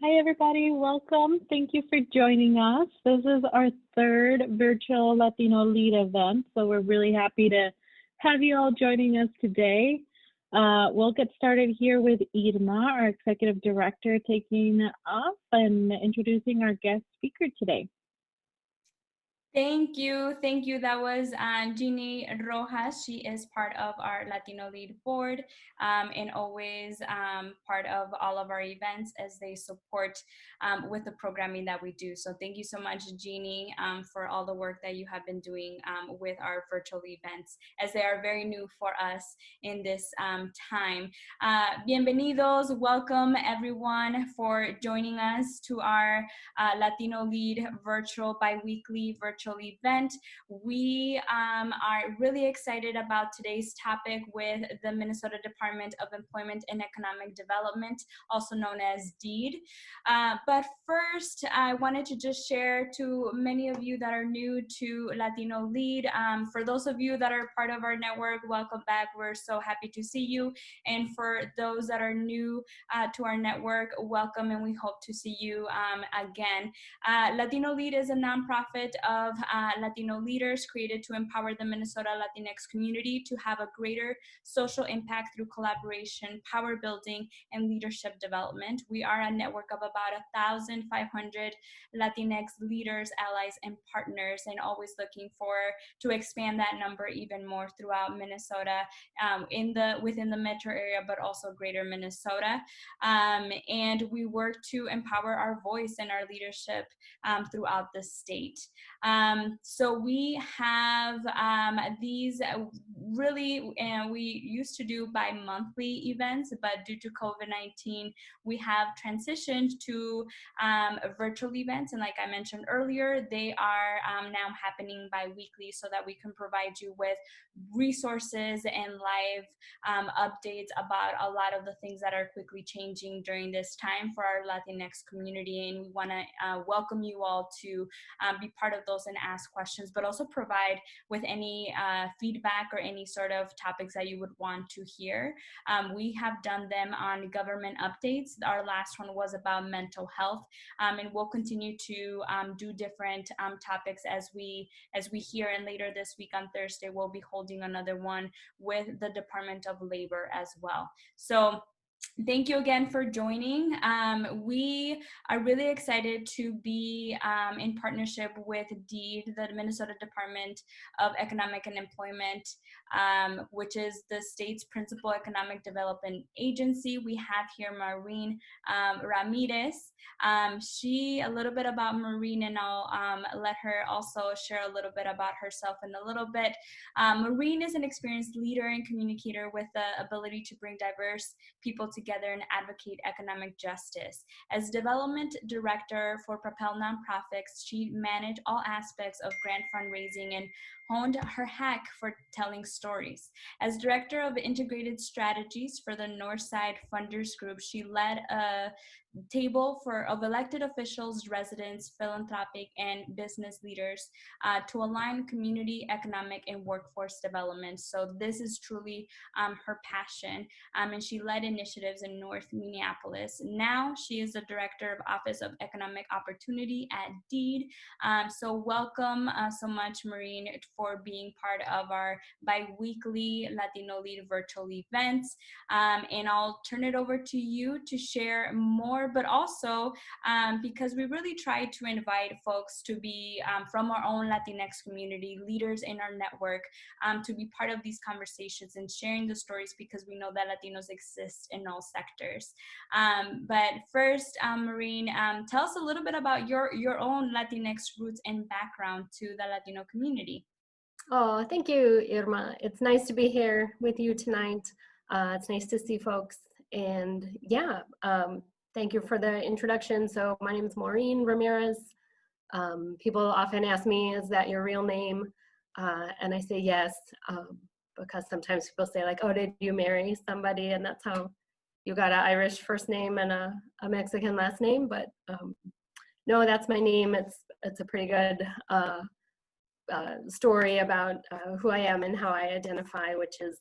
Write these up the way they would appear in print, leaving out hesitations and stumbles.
Hi, everybody. Welcome. Thank you for joining us. This is our third virtual Latino Lead event, so we're really happy to have you all joining us today. We'll get started here with Irma, our Executive Director, taking off and introducing our guest speaker today. Thank you. Thank you. That was Jeannie Rojas. She is part of our Latino Lead board and always part of all of our events as they support with the programming that we do. So thank you so much, Jeannie, for all the work that you have been doing with our virtual events as they are very new for us in this time. Bienvenidos. Welcome, everyone, for joining us to our Latino Lead virtual biweekly virtual event. We are really excited about today's topic with the Minnesota Department of Employment and Economic Development, also known as DEED. But first, I wanted to just share to many of you that are new to Latino Lead. For those of you that are part of our network, welcome back. We're so happy to see you. And for those that are new to our network, welcome, and we hope to see you again. Latino Lead is a nonprofit of Latino leaders created to empower the Minnesota Latinx community to have a greater social impact through collaboration, power building, and leadership development. We are a network of about 1,500 Latinx leaders, allies, and partners, and always looking to expand that number even more throughout Minnesota, within the metro area, but also greater Minnesota. And we work to empower our voice and our leadership throughout the state. So we have these really, we used to do bi-monthly events, but due to COVID-19, we have transitioned to virtual events. And like I mentioned earlier, they are now happening bi-weekly so that we can provide you with resources and live updates about a lot of the things that are quickly changing during this time for our Latinx community. And we want to welcome you all to be part of those and ask questions, but also provide with any feedback or any sort of topics that you would want to hear. We have done them on government updates. Our last one was about mental health, and we'll continue to do different topics as we hear. And later this week on Thursday, we'll be holding another one with the Department of Labor as well. So thank you again for joining. We are really excited to be in partnership with DEED, the Minnesota Department of Economic and Employment, which is the state's principal economic development agency. We have here Maureen Ramirez. A little bit about Maureen, and I'll let her also share a little bit about herself in a little bit. Maureen is an experienced leader and communicator with the ability to bring diverse people together and advocate economic justice. As development director for Propel Nonprofits, she managed all aspects of grant fundraising and honed her hack for telling stories. As director of integrated strategies for the Northside Funders Group, she led a table of elected officials, residents, philanthropic, and business leaders to align community, economic, and workforce development. So this is truly her passion, and she led initiatives in North Minneapolis. Now she is the Director of Office of Economic Opportunity at DEED. So welcome so much, Maureen, for being part of our bi-weekly Latino Lead virtual events. And I'll turn it over to you to share more, but also because we really try to invite folks to be from our own Latinx community, leaders in our network, to be part of these conversations and sharing the stories, because we know that Latinos exist in all sectors. But first, Maureen, tell us a little bit about your own Latinx roots and background to the Latino community. Oh, thank you, Irma. It's nice to be here with you tonight. It's nice to see folks. And yeah, thank you for the introduction. So my name is Maureen Ramirez. People often ask me, is that your real name? And I say yes, because sometimes people say like, oh, did you marry somebody? And that's how you got an Irish first name and a Mexican last name. But no, that's my name. It's a pretty good story about who I am and how I identify, which is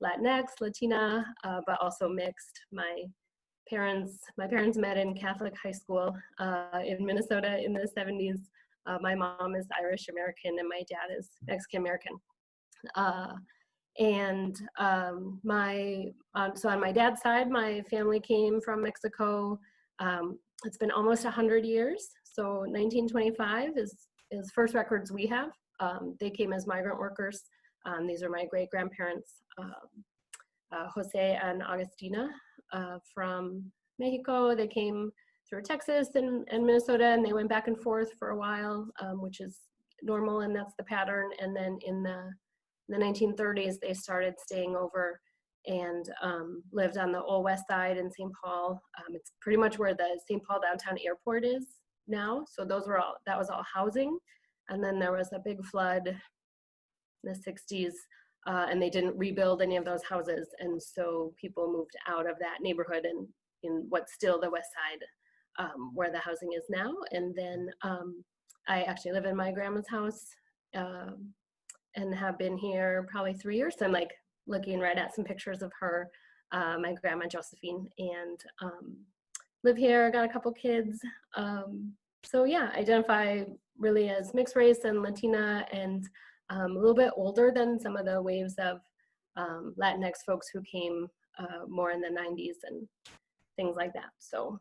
Latinx, Latina, but also mixed. My my parents met in Catholic high school in Minnesota in the 70s. My mom is Irish American and my dad is Mexican American. So on my dad's side, my family came from Mexico. It's been almost 100 years. So 1925 is first records we have. They came as migrant workers. These are my great grandparents, Jose and Agustina from Mexico. They came through Texas and Minnesota, and they went back and forth for a while, which is normal, and that's the pattern. And then in the 1930s, they started staying over and lived on the Old West Side in St. Paul. It's pretty much where the St. Paul downtown airport is now. So that was all housing. And then there was a big flood in the 60s, and they didn't rebuild any of those houses. And so people moved out of that neighborhood and in what's still the West Side, where the housing is now. And then I actually live in my grandma's house and have been here probably 3 years. So I'm like looking right at some pictures of her, my grandma Josephine, and live here, got a couple kids. So yeah, identify really as mixed race and Latina, and a little bit older than some of the waves of Latinx folks who came more in the 90s and things like that. So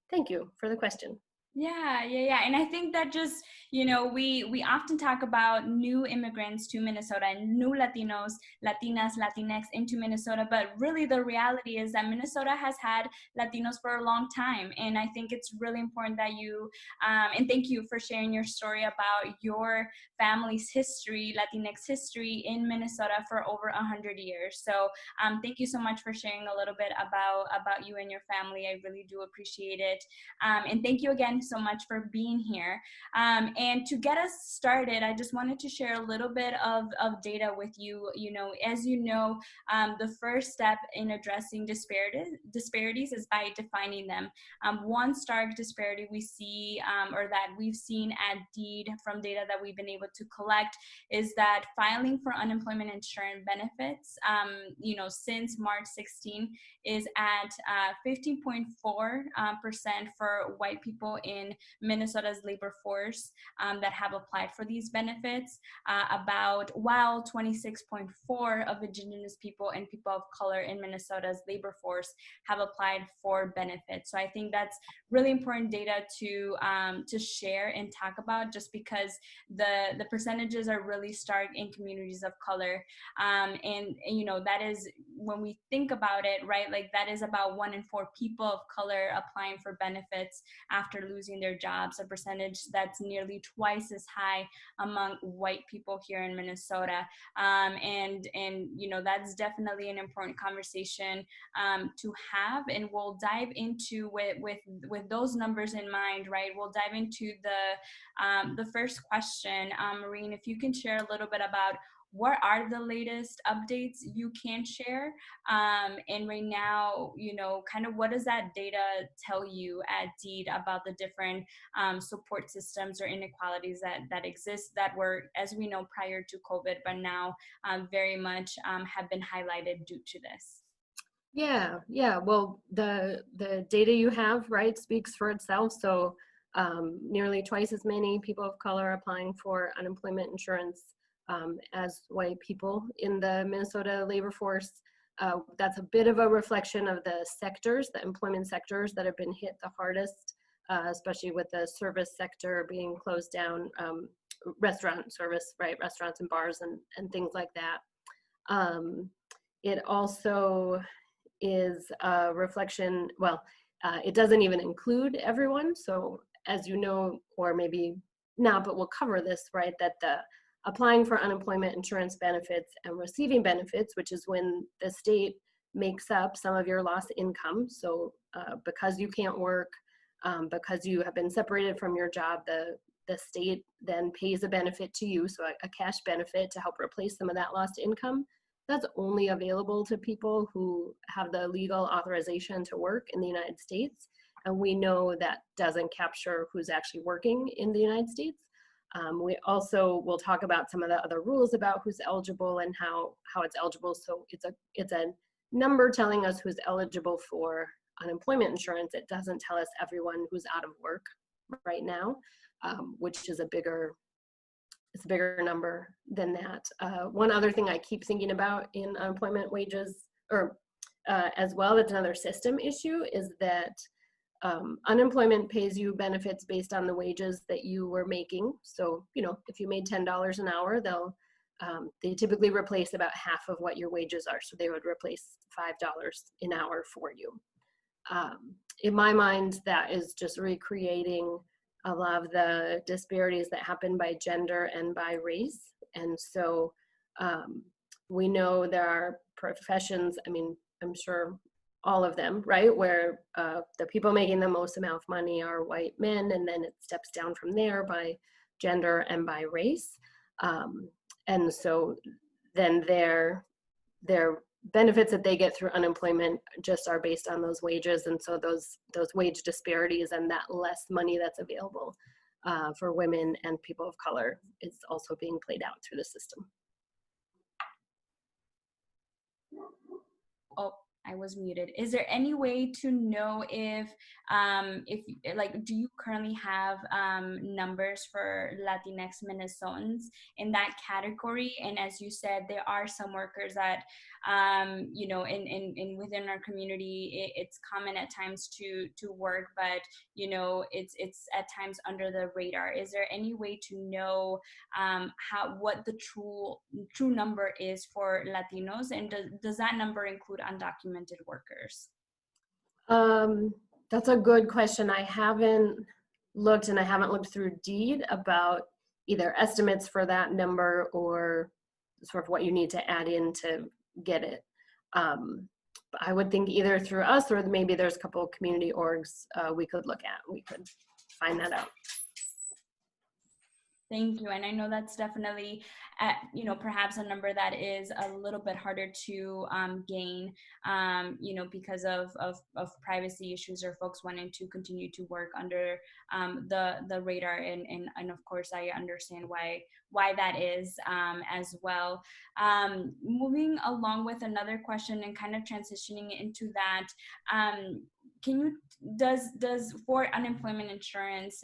thank you for the question. Yeah. And I think that just, we often talk about new immigrants to Minnesota and new Latinos, Latinas, Latinx into Minnesota, but really the reality is that Minnesota has had Latinos for a long time. And I think it's really important that you, and thank you for sharing your story about your family's history, Latinx history in Minnesota for over 100 years. So thank you so much for sharing a little bit about you and your family. I really do appreciate it. And thank you again so much for being here. And to get us started, I just wanted to share a little bit of data with you. As you know, the first step in addressing disparities is by defining them. One stark disparity we see, or that we've seen at LatinoLEAD from data that we've been able to collect, is that filing for unemployment insurance benefits, since March 16 is at 15.4% for white people in Minnesota's labor force that have applied for these benefits, while 26.4% of indigenous people and people of color in Minnesota's labor force have applied for benefits. So I think that's really important data to share and talk about, just because the percentages are really stark in communities of color. And that is, when we think about it, right, like that is about 1 in 4 people of color applying for benefits after losing their jobs, a percentage that's nearly twice as high among white people here in Minnesota. And that's definitely an important conversation to have, and we'll dive into with those numbers in mind, right? We'll dive into the first question. Maureen, if you can share a little bit about what are the latest updates you can share? And right now, kind of what does that data tell you at LatinoLEAD about the different support systems or inequalities that exist, that were, as we know, prior to COVID, but now very much have been highlighted due to this? Yeah. Well, the data you have, right, speaks for itself. So nearly twice as many people of color applying for unemployment insurance as white people in the Minnesota labor force. That's a bit of a reflection of the sectors, the employment sectors that have been hit the hardest, especially with the service sector being closed down, restaurant service, right, restaurants and bars and things like that. It also is a reflection, it doesn't even include everyone. So as you know, or maybe not, but we'll cover this, right, that the applying for unemployment insurance benefits and receiving benefits, which is when the state makes up some of your lost income. So because you can't work, because you have been separated from your job, the state then pays a benefit to you, so a cash benefit to help replace some of that lost income. That's only available to people who have the legal authorization to work in the United States. And we know that doesn't capture who's actually working in the United States. We also will talk about some of the other rules about who's eligible and how it's eligible. So it's a number telling us who's eligible for unemployment insurance, it doesn't tell us everyone who's out of work right now, which is it's a bigger number than that. One other thing I keep thinking about in unemployment wages, or as well, that's another system issue, is that unemployment pays you benefits based on the wages that you were making. So, you know, if you made $10 an hour, they typically replace about half of what your wages are. So they would replace $5 an hour for you. In my mind, that is just recreating a lot of the disparities that happen by gender and by race. And so we know there are professions, I mean, I'm sure all of them, right, where the people making the most amount of money are white men, and then it steps down from there by gender and by race. And so then their benefits that they get through unemployment just are based on those wages. And so those wage disparities and that less money that's available for women and people of color is also being played out through the system. Oh, I was muted. Is there any way to know if like, do you currently have numbers for Latinx Minnesotans in that category? And as you said, there are some workers that, you know, in within our community, it's common at times to work, but you know, it's at times under the radar. Is there any way to know what the true number is for Latinos, and does that number include undocumented workers? That's a good question. I haven't looked, and I haven't looked through DEED about either estimates for that number or sort of what you need to add in to get it. I would think either through us, or maybe there's a couple of community orgs we could look at. We could find that out. Thank you. And I know that's definitely, you know, perhaps a number that is a little bit harder to gain, you know, because of privacy issues or folks wanting to continue to work under the radar. And of course, I understand why that is as well. Moving along with another question and kind of transitioning into that, can you, does for unemployment insurance,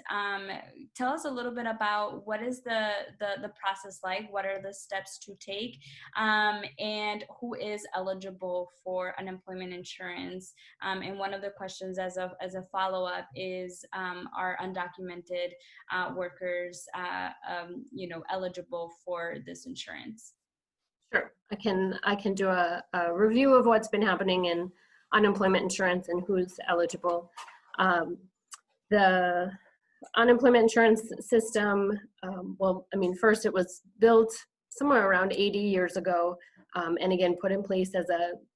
tell us a little bit about what is the process like, what are the steps to take, and who is eligible for unemployment insurance? And one of the questions as a follow-up is, are undocumented workers, you know, eligible for this insurance? Sure, I can do a review of what's been happening in unemployment insurance and who's eligible. The unemployment insurance system, well, I mean, first it was built somewhere around 80 years ago, and again, put in place as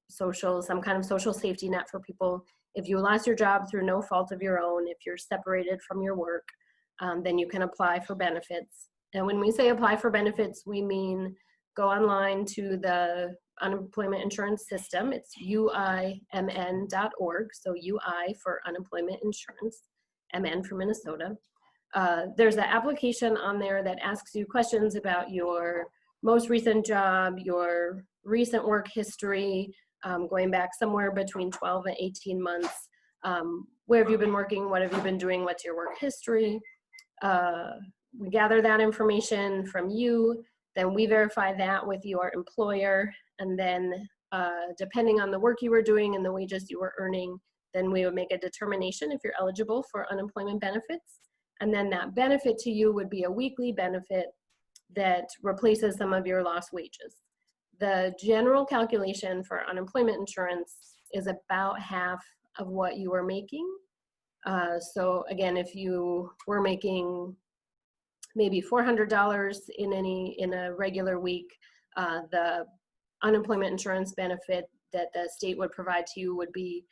some kind of social safety net for people. If you lost your job through no fault of your own, if you're separated from your work, then you can apply for benefits. And when we say apply for benefits, we mean go online to the unemployment insurance system. It's uimn.org. So UI for unemployment insurance, MN for Minnesota. There's an application on there that asks you questions about your most recent job, your recent work history, going back somewhere between 12 and 18 months. Where have you been working? What have you been doing? What's your work history? We gather that information from you. Then we verify that with your employer, and then depending on the work you were doing and the wages you were earning, then we would make a determination if you're eligible for unemployment benefits. And then that benefit to you would be a weekly benefit that replaces some of your lost wages. The general calculation for unemployment insurance is about half of what you were making. So again, if you were making maybe $400 in a regular week, the unemployment insurance benefit that the state would provide to you would be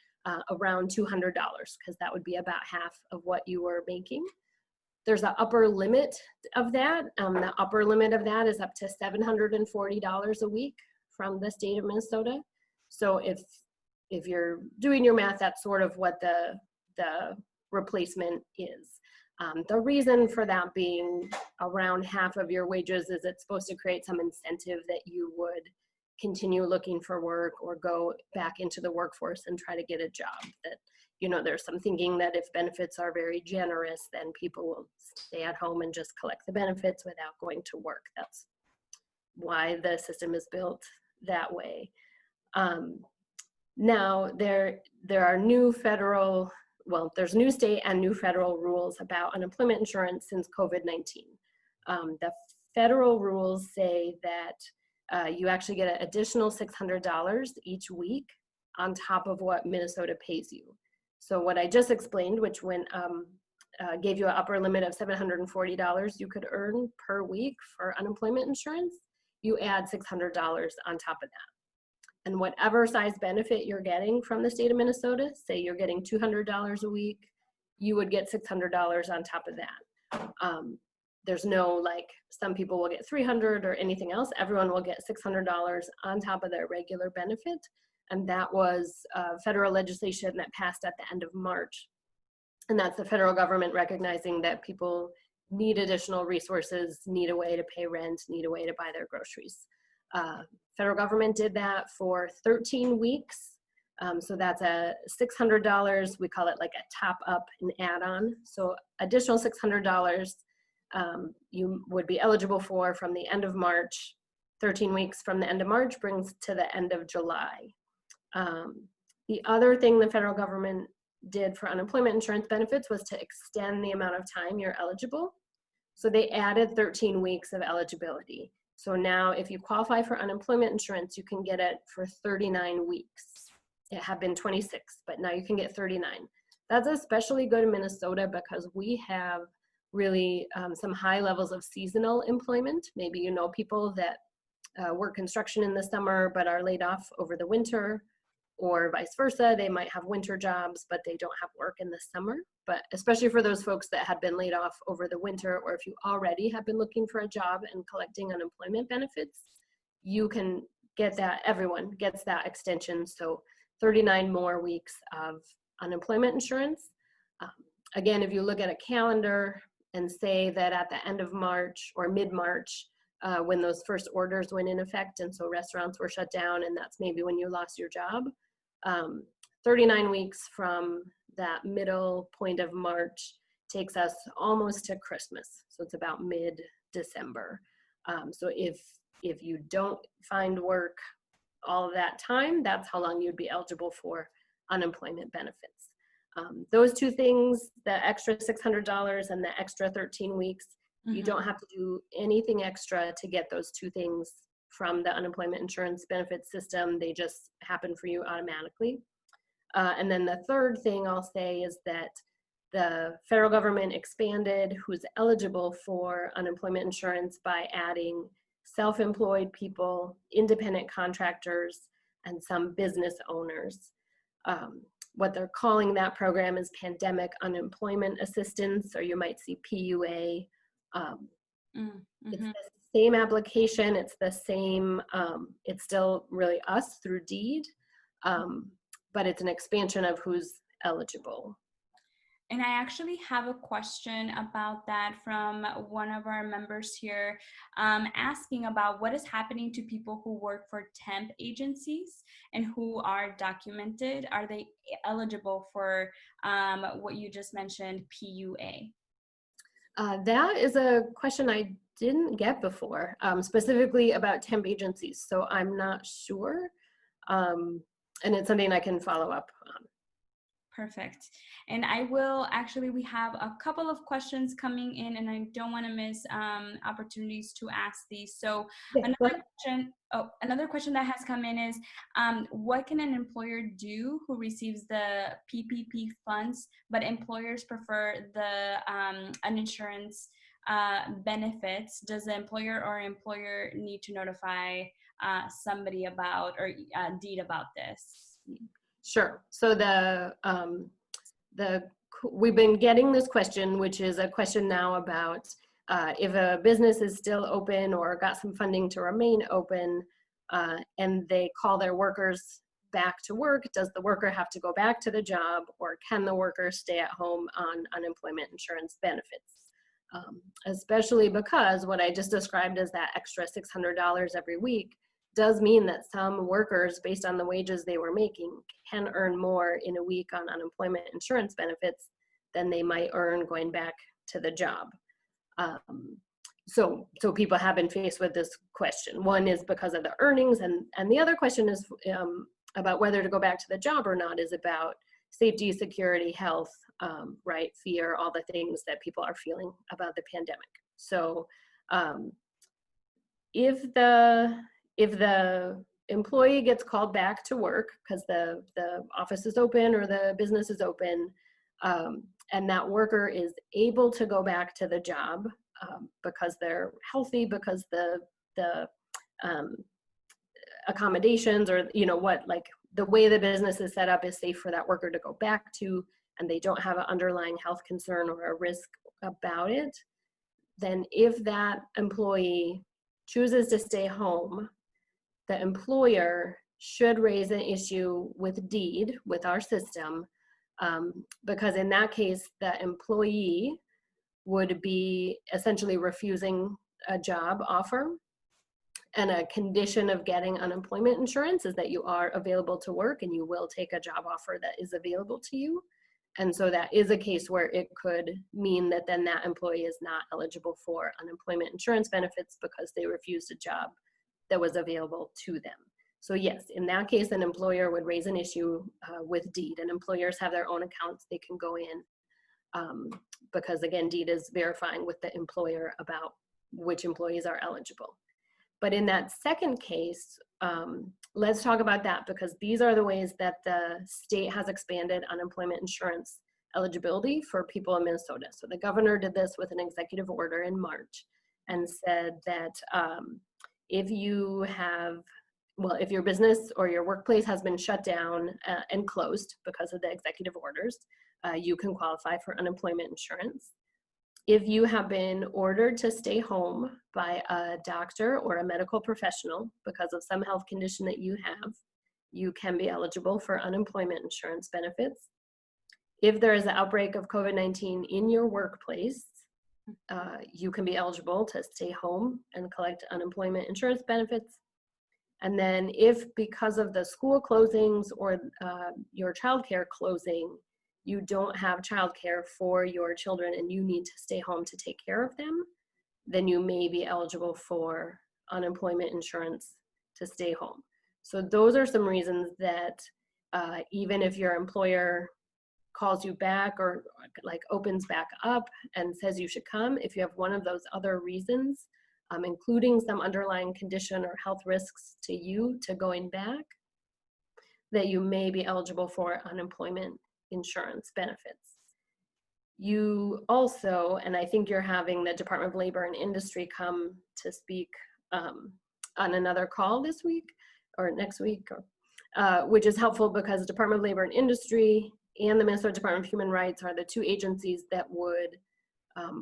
around $200, because that would be about half of what you were making. There's an upper limit of that. The upper limit of that is up to $740 a week from the state of Minnesota. So if you're doing your math, that's sort of what the replacement is. The reason for that being around half of your wages is it's supposed to create some incentive that you would continue looking for work or go back into the workforce and try to get a job. That, you know, there's some thinking that if benefits are very generous, then people will stay at home and just collect the benefits without going to work. That's why the system is built that way. Now, there are new federal, well, there's new state and new federal rules about unemployment insurance since COVID-19. The federal rules say that you actually get an additional $600 each week on top of what Minnesota pays you. So what I just explained, which gave you an upper limit of $740 you could earn per week for unemployment insurance, you add $600 on top of that. And whatever size benefit you're getting from the state of Minnesota, say you're getting $200 a week, you would get $600 on top of that. There's no, like, some people will get $300 or anything else. Everyone will get $600 on top of their regular benefit. And that was federal legislation that passed at the end of March. And that's the federal government recognizing that people need additional resources, need a way to pay rent, need a way to buy their groceries. Federal government did that for 13 weeks. So that's a $600, we call it like a top up, an add-on. So additional $600 you would be eligible for from the end of March. 13 weeks from the end of March brings to the end of July. The other thing the federal government did for unemployment insurance benefits was to extend the amount of time you're eligible. So they added 13 weeks of eligibility. So now if you qualify for unemployment insurance, you can get it for 39 weeks. It had been 26, but now you can get 39. That's especially good in Minnesota because we have really some high levels of seasonal employment. Maybe you know people that work construction in the summer but are laid off over the winter, or vice versa. They might have winter jobs, but they don't have work in the summer. But especially for those folks that had been laid off over the winter, or if you already have been looking for a job and collecting unemployment benefits, you can get that, everyone gets that extension. So 39 more weeks of unemployment insurance. Again, if you look at a calendar and say that at the end of March or mid-March, when those first orders went in effect, and so restaurants were shut down, and that's maybe when you lost your job. 39 weeks from that middle point of March takes us almost to Christmas. So it's about mid-December. So if you don't find work all of that time, that's how long you'd be eligible for unemployment benefits. Those two things, the extra $600 and the extra 13 weeks, you don't have to do anything extra to get those two things from the unemployment insurance benefits system. They just happen for you automatically. And then the third thing I'll say is that the federal government expanded who's eligible for unemployment insurance by adding self-employed people, independent contractors, and some business owners. What they're calling that program is Pandemic Unemployment Assistance, or you might see PUA. It's the same application, it's the same, it's still really us through deed, but it's an expansion of who's eligible. And I actually have a question about that from one of our members here, asking about what is happening to people who work for temp agencies and who are documented. Are they eligible for what you just mentioned, PUA? That is a question I didn't get before, specifically about temp agencies. So I'm not sure. And it's something I can follow up on. Perfect. And I will actually, we have a couple of questions coming in and I don't want to miss opportunities to ask these. So yeah, another question that has come in is, what can an employer do who receives the PPP funds, but employers prefer the uninsurance benefits? Does the employer or employer need to notify somebody about or deed about this? Sure. So we've been getting this question, which is a question now about if a business is still open or got some funding to remain open, and they call their workers back to work, does the worker have to go back to the job, or can the worker stay at home on unemployment insurance benefits? Especially because what I just described as that extra $600 every week, does mean that some workers, based on the wages they were making, can earn more in a week on unemployment insurance benefits than they might earn going back to the job. So people have been faced with this question. One is because of the earnings, and the other question is about whether to go back to the job or not, is about safety, security, health, right, fear, all the things that people are feeling about the pandemic. So if the employee gets called back to work because the office is open or the business is open, and that worker is able to go back to the job because they're healthy, because the accommodations, or what, like the way the business is set up is safe for that worker to go back to, and they don't have an underlying health concern or a risk about it, then if that employee chooses to stay home, the employer should raise an issue with DEED, with our system, because in that case, the employee would be essentially refusing a job offer. And a condition of getting unemployment insurance is that you are available to work and you will take a job offer that is available to you. And so that is a case where it could mean that then that employee is not eligible for unemployment insurance benefits because they refused a job that was available to them. So yes, in that case, an employer would raise an issue with DEED, and employers have their own accounts they can go in because again, DEED is verifying with the employer about which employees are eligible. But in that second case, let's talk about that, because these are the ways that the state has expanded unemployment insurance eligibility for people in Minnesota. So the governor did this with an executive order in March and said that if you have, well, if your business or your workplace has been shut down and closed because of the executive orders, you can qualify for unemployment insurance. If you have been ordered to stay home by a doctor or a medical professional because of some health condition that you have, you can be eligible for unemployment insurance benefits. If there is an outbreak of COVID-19 in your workplace, you can be eligible to stay home and collect unemployment insurance benefits. And then if because of the school closings or your childcare closing, you don't have childcare for your children and you need to stay home to take care of them, then you may be eligible for unemployment insurance to stay home. So those are some reasons that even if your employer calls you back or like opens back up and says you should come, if you have one of those other reasons, including some underlying condition or health risks to you to going back, that you may be eligible for unemployment insurance benefits. You also, and I think you're having the Department of Labor and Industry come to speak on another call this week or next week, which is helpful because the Department of Labor and Industry and the Minnesota Department of Human Rights are the two agencies that would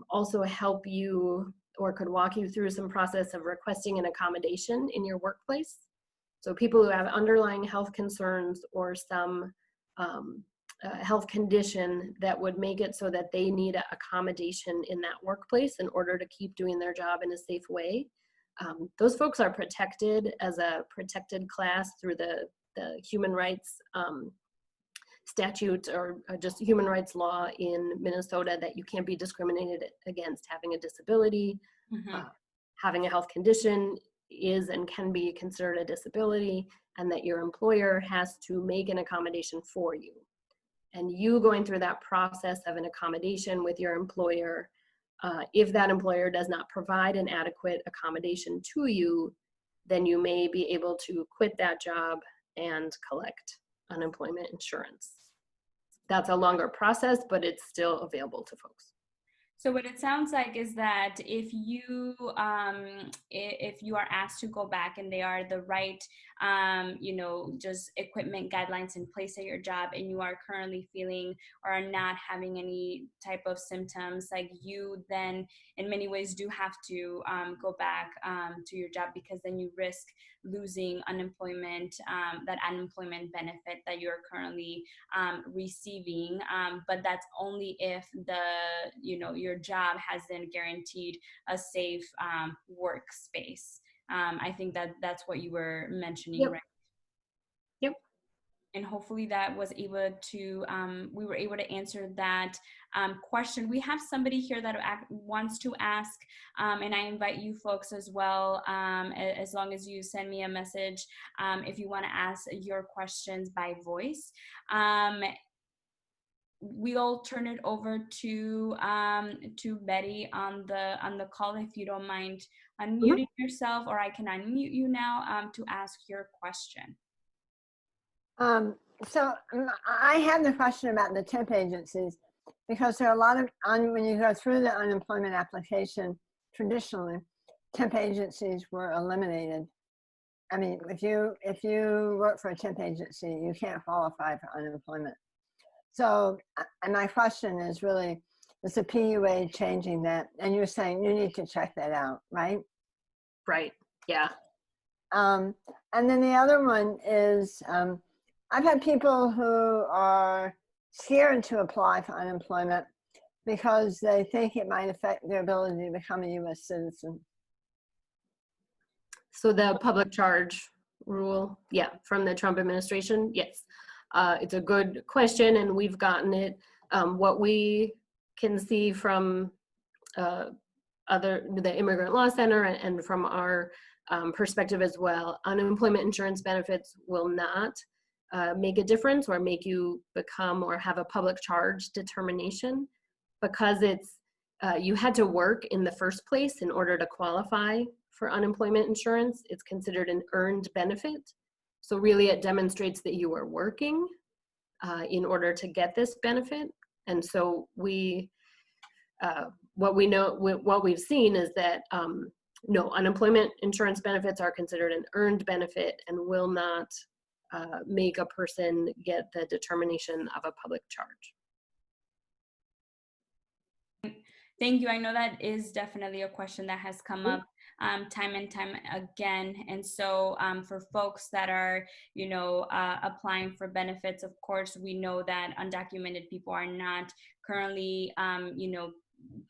also help you or could walk you through some process of requesting an accommodation in your workplace. So people who have underlying health concerns or some health condition that would make it so that they need an accommodation in that workplace in order to keep doing their job in a safe way. Those folks are protected as a protected class through the human rights statute or just human rights law in Minnesota, that you can't be discriminated against having a disability. Having a health condition is and can be considered a disability, and that your employer has to make an accommodation for you. And you going through that process of an accommodation with your employer, if that employer does not provide an adequate accommodation to you, then you may be able to quit that job and collect unemployment insurance. That's a longer process, but it's still available to folks. So what it sounds like is that if you are asked to go back and they are the right, just equipment guidelines in place at your job, and you are currently feeling or are not having any type of symptoms, like you then in many ways do have to go back to your job, because then you risk losing unemployment, that unemployment benefit that you're currently receiving. But that's only if your job has then guaranteed a safe workspace. I think that that's what you were mentioning, Yep. right? Yep. And hopefully that was able to, we were able to answer that question. We have somebody here that wants to ask, and I invite you folks as well, as long as you send me a message, if you want to ask your questions by voice. We'll turn it over to Betty on the call, if you don't mind unmuting yourself, or I can unmute you now to ask your question. So I have the question about the temp agencies, because there are a lot of, when you go through the unemployment application, traditionally, temp agencies were eliminated. I mean, if you work for a temp agency, you can't qualify for unemployment. So, and my question is really, is the PUA changing that? And you're saying you need to check that out, right? Right. Yeah. And then the other one is, I've had people who are scared to apply for unemployment because they think it might affect their ability to become a U.S. citizen. So the public charge rule, yeah, from the Trump administration, yes. It's a good question, and we've gotten it. What we can see from the Immigrant Law Center and from our perspective as well, unemployment insurance benefits will not make a difference or make you become or have a public charge determination, because it's you had to work in the first place in order to qualify for unemployment insurance. It's considered an earned benefit. So really it demonstrates that you are working in order to get this benefit. And so what we've seen is that no, unemployment insurance benefits are considered an earned benefit and will not make a person get the determination of a public charge. Thank you. I know that is definitely a question that has come up time and time again. And so for folks that are, applying for benefits, of course, we know that undocumented people are not currently,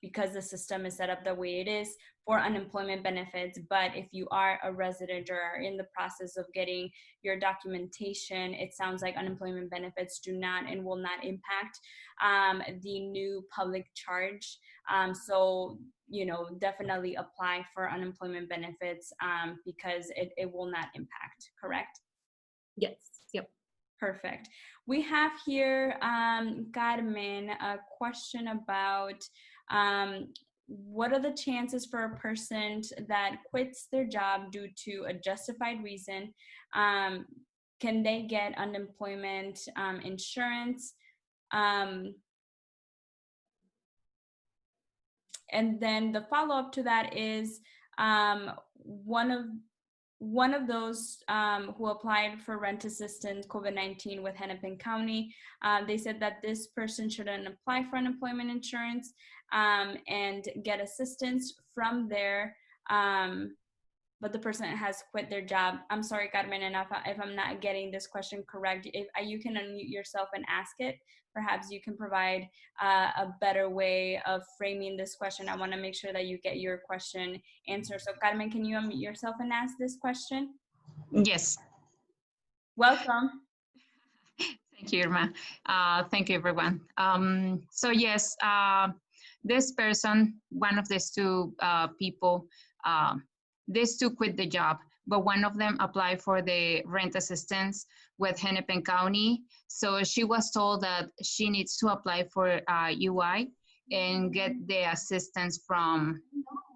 because the system is set up the way it is for unemployment benefits. But if you are a resident or are in the process of getting your documentation, it sounds like unemployment benefits do not and will not impact the new public charge. So, definitely apply for unemployment benefits because it will not impact, correct? Yes, yep. Perfect. We have here, Carmen, a question about what are the chances for a person that quits their job due to a justified reason? Can they get unemployment insurance? And then the follow-up to that is one of those who applied for rent assistance COVID-19 with Hennepin County, they said that this person shouldn't apply for unemployment insurance and get assistance from there, but the person has quit their job. I'm sorry, Carmen, and if I'm not getting this question correct, if you can unmute yourself and ask it, perhaps you can provide a better way of framing this question. I want to make sure that you get your question answered. So Carmen, can you unmute yourself and ask this question? Yes. Welcome. Thank you, Irma. Thank you, everyone. So yes, this person, one of these two people, these two quit the job, but one of them applied for the rent assistance with Hennepin County. So she was told that she needs to apply for UI and get the assistance from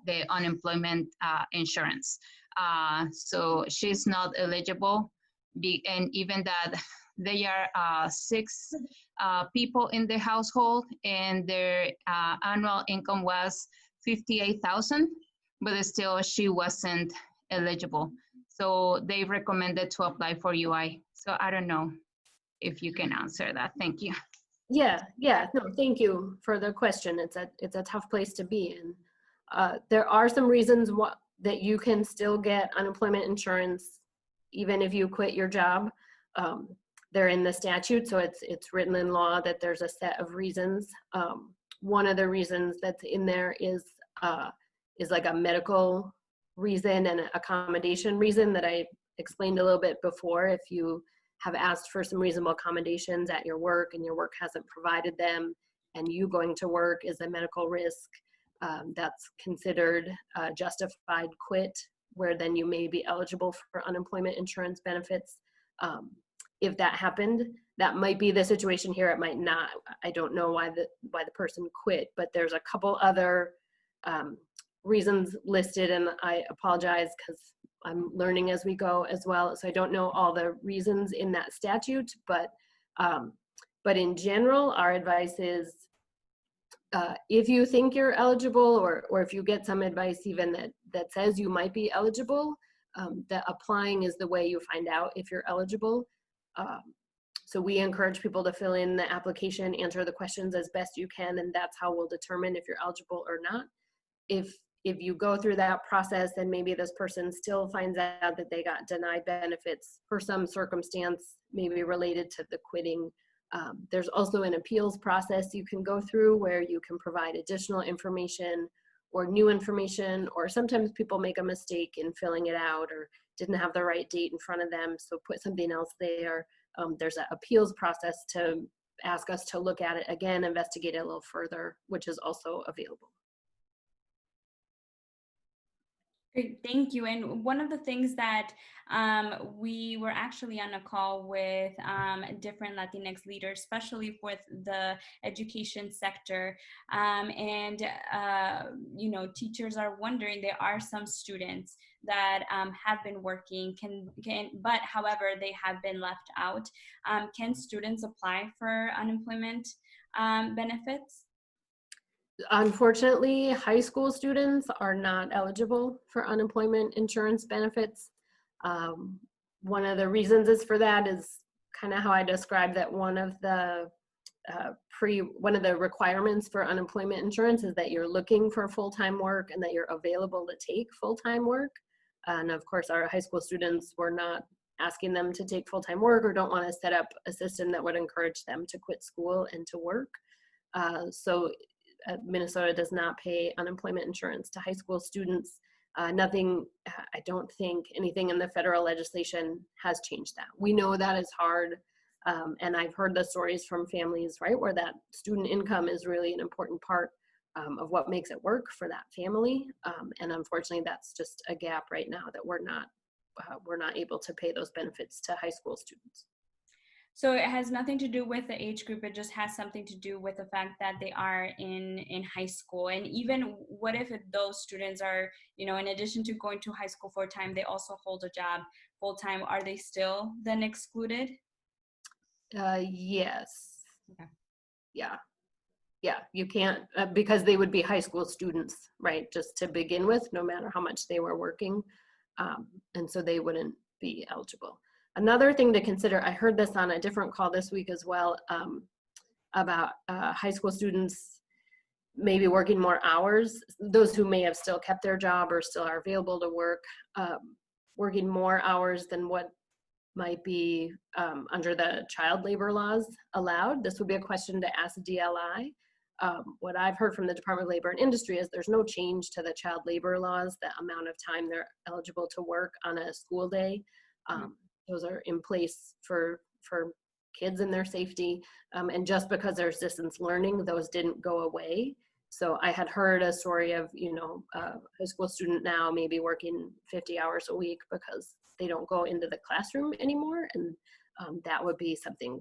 the unemployment insurance. So she's not eligible, and even that they are 6 people in the household, and their annual income was $58,000, but still she wasn't eligible. So they recommended to apply for UI. So I don't know if you can answer that. Thank you. Yeah, no, thank you for the question. It's a tough place to be in. There are some reasons that you can still get unemployment insurance even if you quit your job. They're in the statute, so it's written in law that there's a set of reasons. One of the reasons that's in there is like a medical reason and accommodation reason that I explained a little bit before. If you have asked for some reasonable accommodations at your work and your work hasn't provided them, and you going to work is a medical risk, that's considered a justified quit, where then you may be eligible for unemployment insurance benefits. If that happened, that might be the situation here. It might not. I don't know why the person quit, but there's a couple other reasons listed, and I apologize because I'm learning as we go as well. So I don't know all the reasons in that statute, but in general, our advice is if you think you're eligible, or if you get some advice even that says you might be eligible, that applying is the way you find out if you're eligible. So we encourage people to fill in the application, answer the questions as best you can, and that's how we'll determine if you're eligible or not. If you go through that process and maybe this person still finds out that they got denied benefits for some circumstance, maybe related to the quitting, there's also an appeals process you can go through where you can provide additional information or new information, or sometimes people make a mistake in filling it out or didn't have the right date in front of them, so put something else there. There's an appeals process to ask us to look at it again, investigate it a little further, which is also available. Great, thank you. And one of the things that we were actually on a call with different Latinx leaders, especially with the education sector, and you know, teachers are wondering. There are some students that have been working, but however they have been left out. Can students apply for unemployment benefits? Unfortunately, high school students are not eligible for unemployment insurance benefits. One of the reasons is for that is kind of how I described that one of the requirements for unemployment insurance is that you're looking for full-time work and that you're available to take full-time work. And of course, our high school students, were not asking them to take full-time work or don't want to set up a system that would encourage them to quit school and to work. So Minnesota does not pay unemployment insurance to high school students. I don't think anything in the federal legislation has changed that. We know that is hard, and I've heard the stories from families, right, where that student income is really an important part of what makes it work for that family. And unfortunately, that's just a gap right now that we're not able to pay those benefits to high school students. So it has nothing to do with the age group. It just has something to do with the fact that they are in high school. And even what if those students are, you know, in addition to going to high school full-time, they also hold a job full-time, are they still then excluded? Yes. Okay. Yeah, you can't, because they would be high school students, right, just to begin with, no matter how much they were working. And so they wouldn't be eligible. Another thing to consider, I heard this on a different call this week as well, about high school students maybe working more hours, those who may have still kept their job or still are available to work, working more hours than what might be under the child labor laws allowed. This would be a question to ask DLI. What I've heard from the Department of Labor and Industry is there's no change to the child labor laws, the amount of time they're eligible to work on a school day. Those are in place for kids and their safety. And just because there's distance learning, those didn't go away. So I had heard a story of, you know, a high school student now maybe working 50 hours a week because they don't go into the classroom anymore. And that would be something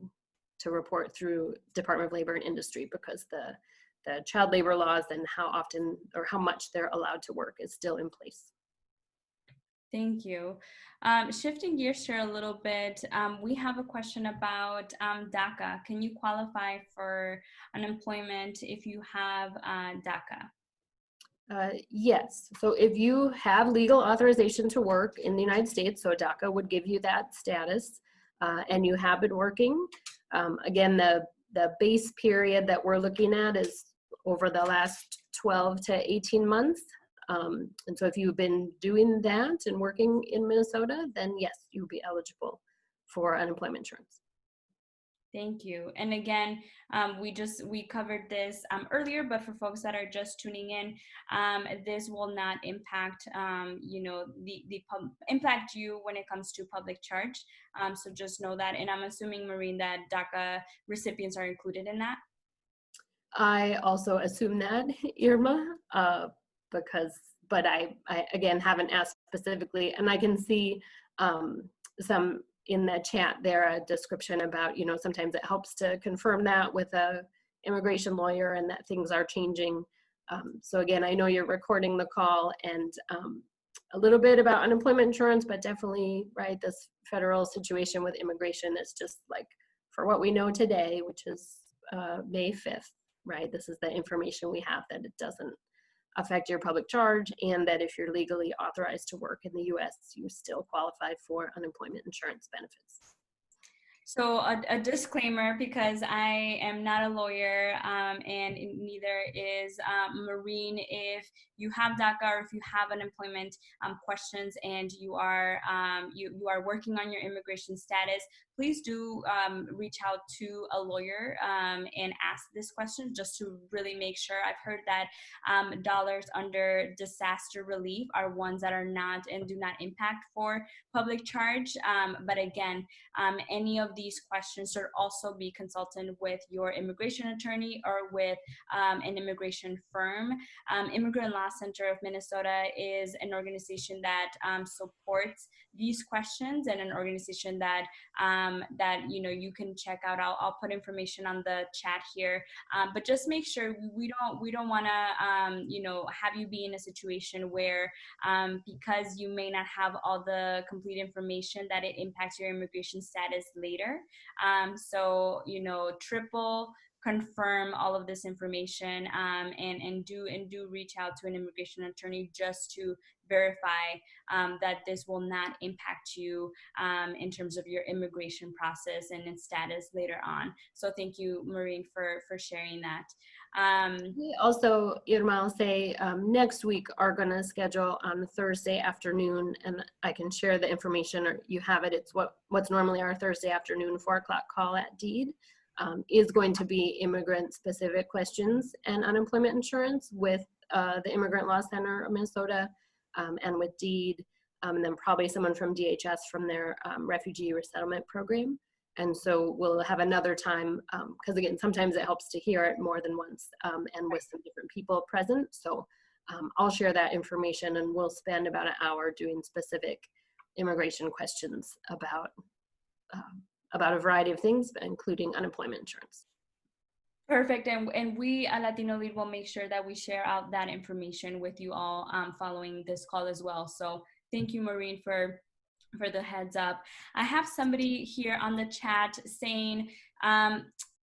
to report through Department of Labor and Industry, because the child labor laws and how often or how much they're allowed to work is still in place. Thank you. Shifting gears here a little bit, we have a question about DACA. Can you qualify for unemployment if you have DACA? Yes. So if you have legal authorization to work in the United States, so DACA would give you that status, and you have been working. Again, the base period that we're looking at is over the last 12 to 18 months. And so if you've been doing that and working in Minnesota, then yes, you'll be eligible for unemployment insurance. Thank you. And again, we covered this earlier, but for folks that are just tuning in, this will not impact, impact you when it comes to public charge. So just know that. And I'm assuming, Maureen, that DACA recipients are included in that. I also assume that, Irma, but I again haven't asked specifically, and I can see some in the chat there, a description about, sometimes it helps to confirm that with a immigration lawyer and that things are changing. So again, I know you're recording the call, and a little bit about unemployment insurance, but definitely, right, this federal situation with immigration is just like, for what we know today, which is May 5th, right? This is the information we have, that it doesn't affect your public charge, and that if you're legally authorized to work in the US, you still qualify for unemployment insurance benefits. So a disclaimer, because I am not a lawyer, and neither is Maureen. If you have DACA or if you have unemployment questions and you are you are working on your immigration status, please do reach out to a lawyer and ask this question, just to really make sure. I've heard that dollars under disaster relief are ones that are not and do not impact for public charge. But again, any of these questions should also be consulted with your immigration attorney or with an immigration firm. Immigrant Law Center of Minnesota is an organization that supports these questions, and an organization that you can check out. I'll put information on the chat here, but just make sure we don't want to have you be in a situation where because you may not have all the complete information, that it impacts your immigration status later. So triple confirm all of this information, and do reach out to an immigration attorney, just to verify that this will not impact you in terms of your immigration process and its status later on. So thank you, Maureen, for sharing that. We also, Irma, I'll say next week are going to schedule on Thursday afternoon, and I can share the information, or you have it. It's what's normally our Thursday afternoon 4 o'clock call at DEED. Is going to be immigrant-specific questions and unemployment insurance with the Immigrant Law Center of Minnesota, and with DEED, and then probably someone from DHS from their refugee resettlement program. And so we'll have another time, because again, sometimes it helps to hear it more than once, and with some different people present. So I'll share that information, and we'll spend about an hour doing specific immigration questions about a variety of things, including unemployment insurance. Perfect. And we at LatinoLEAD will make sure that we share out that information with you all following this call as well. So thank you, Maureen, for the heads up. I have somebody here on the chat saying,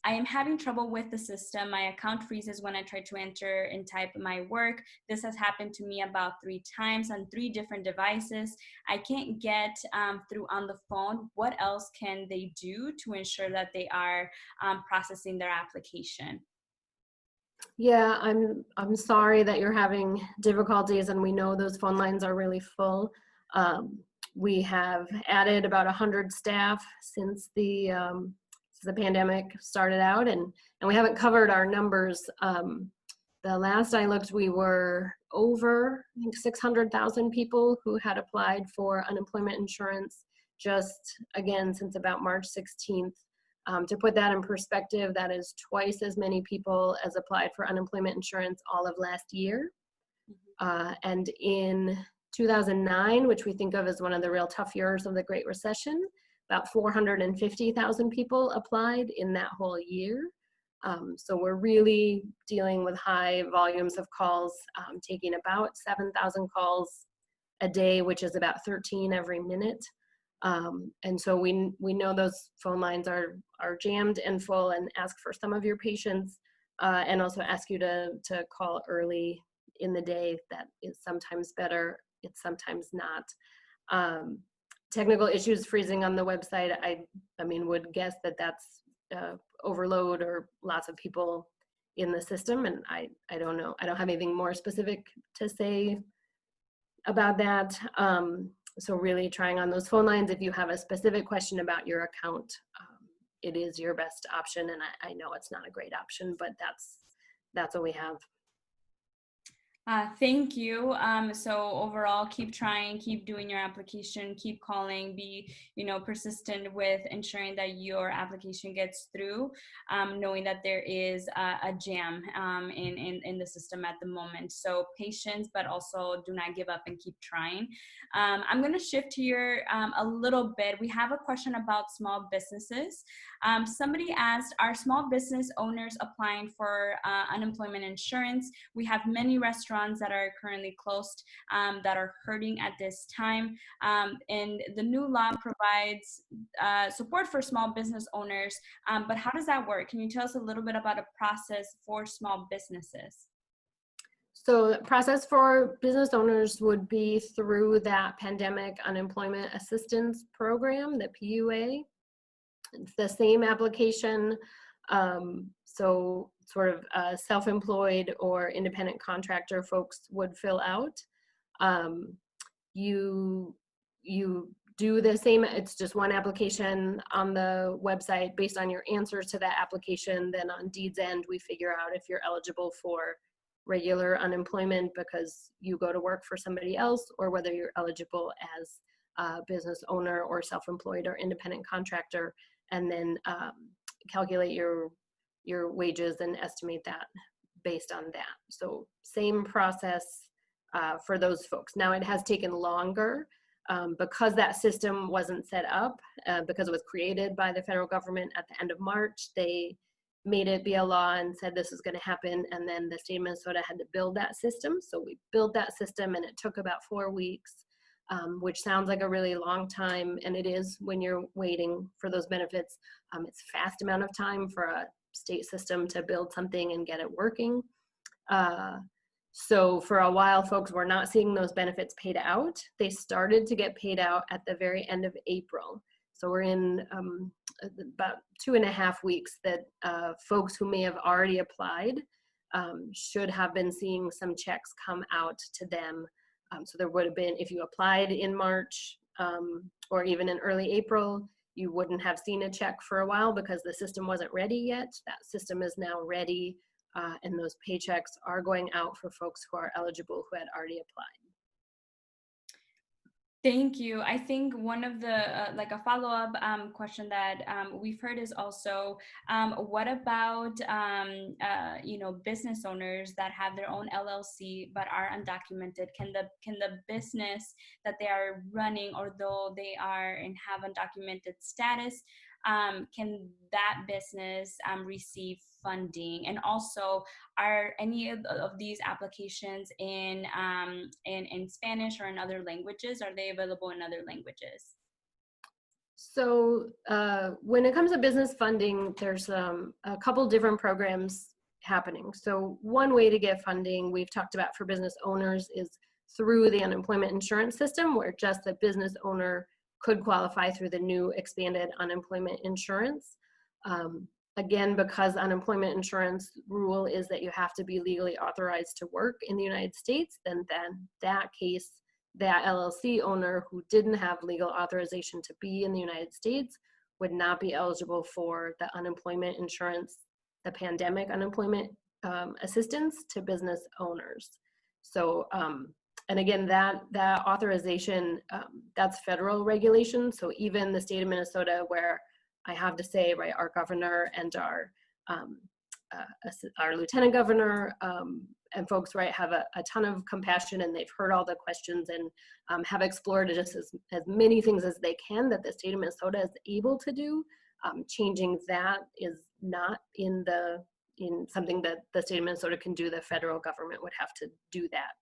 I am having trouble with the system. My account freezes when I try to enter and type my work. This has happened to me about 3 times on 3 different devices. I can't get through on the phone. What else can they do to ensure that they are processing their application? Yeah, I'm sorry that you're having difficulties, and we know those phone lines are really full. We have added about 100 staff since the pandemic started out, and we haven't covered our numbers. The last I looked, we were over, I think, 600,000 people who had applied for unemployment insurance, just again since about March 16th. To put that in perspective, that is twice as many people as applied for unemployment insurance all of last year. And in 2009, which we think of as one of the real tough years of the Great Recession, about 450,000 people applied in that whole year. So we're really dealing with high volumes of calls, taking about 7,000 calls a day, which is about 13 every minute. And so we know those phone lines are jammed and full, and ask for some of your patience, and also ask you to call early in the day. That is sometimes better, it's sometimes not. Technical issues freezing on the website, I mean, would guess that that's overload or lots of people in the system, and I don't know. I don't have anything more specific to say about that. So really trying on those phone lines. If you have a specific question about your account, it is your best option. And I know it's not a great option, but that's what we have. Thank you. So overall, keep trying, keep doing your application, keep calling, be, persistent with ensuring that your application gets through, knowing that there is a jam in the system at the moment. So patience, but also do not give up and keep trying. I'm going to shift here a little bit. We have a question about small businesses. Somebody asked, are small business owners applying for unemployment insurance? We have many restaurants that are currently closed, that are hurting at this time. And the new law provides support for small business owners, but how does that work? Can you tell us a little bit about a process for small businesses? So the process for business owners would be through that Pandemic Unemployment Assistance Program, the PUA. It's the same application. So sort of self-employed or independent contractor folks would fill out. You do the same, it's just one application on the website based on your answers to that application. Then on Deed's end, we figure out if you're eligible for regular unemployment because you go to work for somebody else, or whether you're eligible as a business owner or self-employed or independent contractor, and then calculate your wages and estimate that based on that. So same process for those folks. Now it has taken longer because that system wasn't set up, because it was created by the federal government at the end of March. They made it be a law and said this is going to happen, and then the state of Minnesota had to build that system. So we built that system, and it took about 4 weeks, which sounds like a really long time, and it is when you're waiting for those benefits. It's a fast amount of time for a state system to build something and get it working. So for a while, folks were not seeing those benefits paid out. They started to get paid out at the very end of April. So we're in about 2.5 weeks that folks who may have already applied should have been seeing some checks come out to them. So there would have been, if you applied in March or even in early April, you wouldn't have seen a check for a while because the system wasn't ready yet. That system is now ready, and those paychecks are going out for folks who are eligible who had already applied. Thank you. I think one of the, like a follow-up question that we've heard is also, what about, business owners that have their own LLC but are undocumented? Can the business that they are running, although they are and have undocumented status, can that business receive funding? And also, are any of these applications in Spanish or in other languages? Are they available in other languages? So when it comes to business funding, there's a couple different programs happening. So one way to get funding we've talked about for business owners is through the unemployment insurance system, where just the business owner could qualify through the new expanded unemployment insurance. Again, because unemployment insurance rule is that you have to be legally authorized to work in the United States, then that case, that LLC owner who didn't have legal authorization to be in the United States would not be eligible for the unemployment insurance, the pandemic unemployment assistance to business owners. So, and again, that authorization, that's federal regulation. So even the state of Minnesota, where I have to say, right, our governor and our lieutenant governor and folks, right, have a ton of compassion, and they've heard all the questions and have explored just as many things as they can that the state of Minnesota is able to do. Changing that is not in something that the state of Minnesota can do. The federal government would have to do that.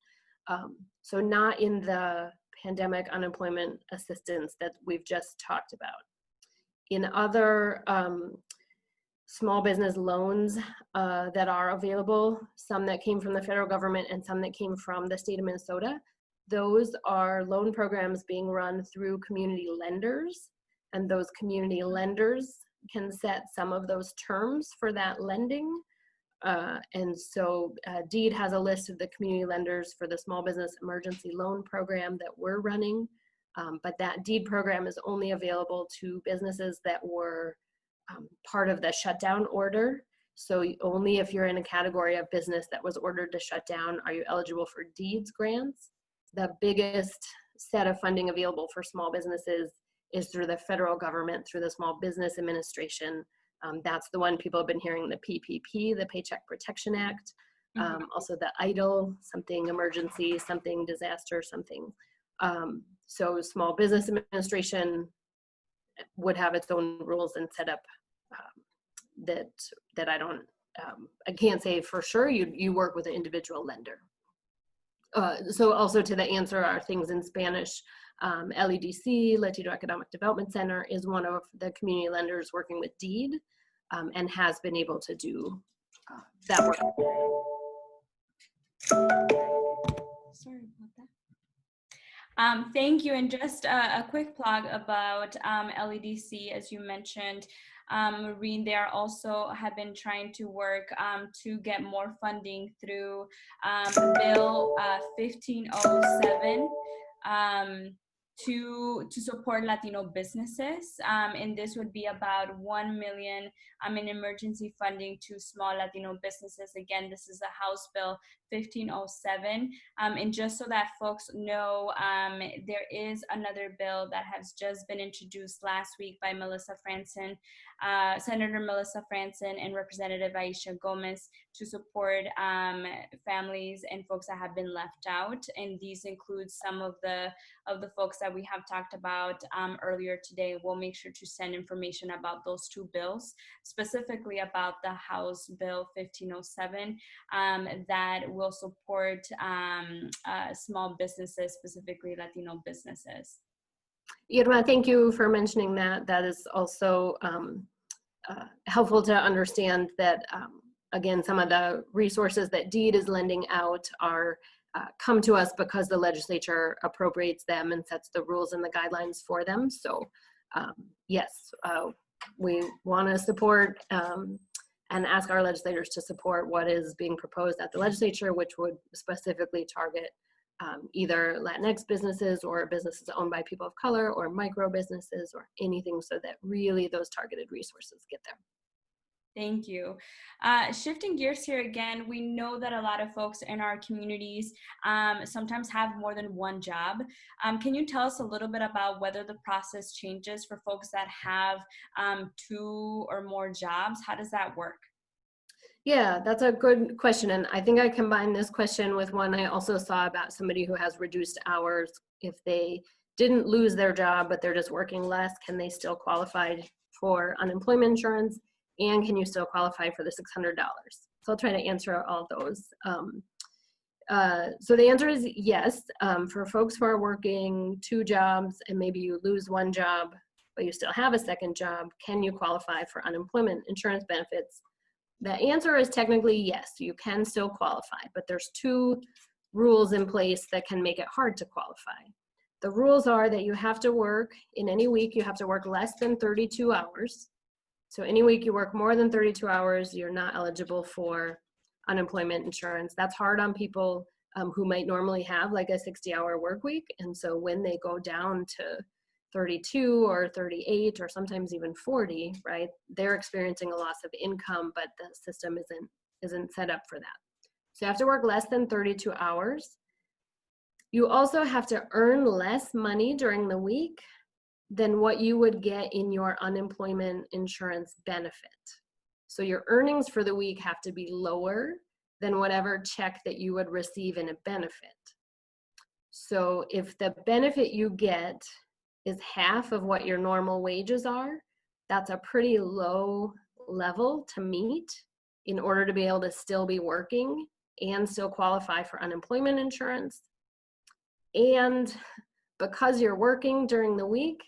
So not in the pandemic unemployment assistance that we've just talked about. In other small business loans that are available, some that came from the federal government and some that came from the state of Minnesota, those are loan programs being run through community lenders, and those community lenders can set some of those terms for that lending. And so Deed has a list of the community lenders for the small business emergency loan program that we're running. But that Deed program is only available to businesses that were part of the shutdown order. So only if you're in a category of business that was ordered to shut down are you eligible for deeds grants. The biggest set of funding available for small businesses is through the federal government, through the Small Business Administration. That's the one people have been hearing, the PPP, the Paycheck Protection Act. Also the EIDL, something emergency, something disaster, something. So Small Business Administration would have its own rules and setup that I can't say for sure. You work with an individual lender. So also to the answer are things in Spanish. LEDC, Latino Economic Development Center, is one of the community lenders working with DEED and has been able to do that work. Sorry about that. Thank you. And just a quick plug about LEDC, as you mentioned, Maureen, they are also have been trying to work to get more funding through Bill 1507 to support Latino businesses. And this would be about 1 million in emergency funding to small Latino businesses. Again, this is a House Bill 1507. And just so that folks know, there is another bill that has just been introduced last week by Senator Melissa Franson and Representative Aisha Gomez to support families and folks that have been left out. And these include some of the folks that we have talked about earlier today. We'll make sure to send information about those two bills, specifically about the House Bill 1507 that will support small businesses, specifically Latino businesses. Irma, thank you for mentioning that. That is also helpful to understand that, again, some of the resources that DEED is lending out are come to us because the legislature appropriates them and sets the rules and the guidelines for them. So yes, we want to support and ask our legislators to support what is being proposed at the legislature, which would specifically target either Latinx businesses or businesses owned by people of color or micro businesses or anything, so that really those targeted resources get there. Thank you. Shifting gears here again, we know that a lot of folks in our communities sometimes have more than one job. Can you tell us a little bit about whether the process changes for folks that have 2 or more jobs? How does that work? Yeah, that's a good question. And I think I combined this question with one I also saw about somebody who has reduced hours. If they didn't lose their job, but they're just working less, can they still qualify for unemployment insurance? And can you still qualify for the $600? So I'll try to answer all those. So the answer is yes. For folks who are working 2 jobs and maybe you lose one job, but you still have a second job, can you qualify for unemployment insurance benefits? The answer is technically yes, you can still qualify, but there's 2 rules in place that can make it hard to qualify. The rules are that you have to work, in any week, you have to work less than 32 hours. So any week you work more than 32 hours, you're not eligible for unemployment insurance. That's hard on people who might normally have like a 60-hour work week. And so when they go down to 32 or 38 or sometimes even 40, right, they're experiencing a loss of income, but the system isn't set up for that. So you have to work less than 32 hours. You also have to earn less money during the week than what you would get in your unemployment insurance benefit. So your earnings for the week have to be lower than whatever check that you would receive in a benefit. So if the benefit you get is half of what your normal wages are, that's a pretty low level to meet in order to be able to still be working and still qualify for unemployment insurance. And because you're working during the week,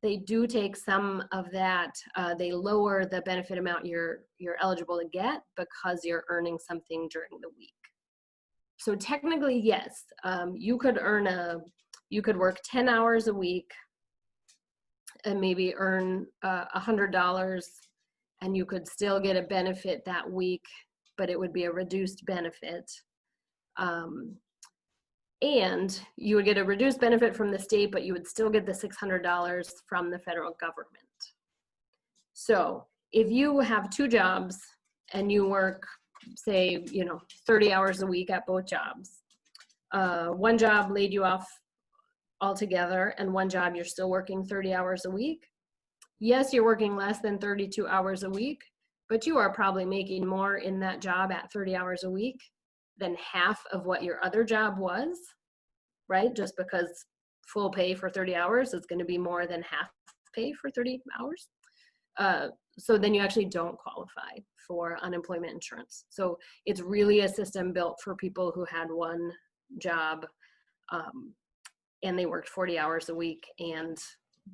they do take some of that, they lower the benefit amount you're eligible to get because you're earning something during the week. So technically, yes, you could work 10 hours a week and maybe earn $100, and you could still get a benefit that week, but it would be a reduced benefit. And you would get a reduced benefit from the state, but you would still get the $600 from the federal government. So if you have two jobs and you work, say, 30 hours a week at both jobs, one job laid you off altogether and one job you're still working 30 hours a week. Yes, you're working less than 32 hours a week, but you are probably making more in that job at 30 hours a week than half of what your other job was, right? Just because full pay for 30 hours is going to be more than half pay for 30 hours. So then you actually don't qualify for unemployment insurance. So it's really a system built for people who had one job and they worked 40 hours a week and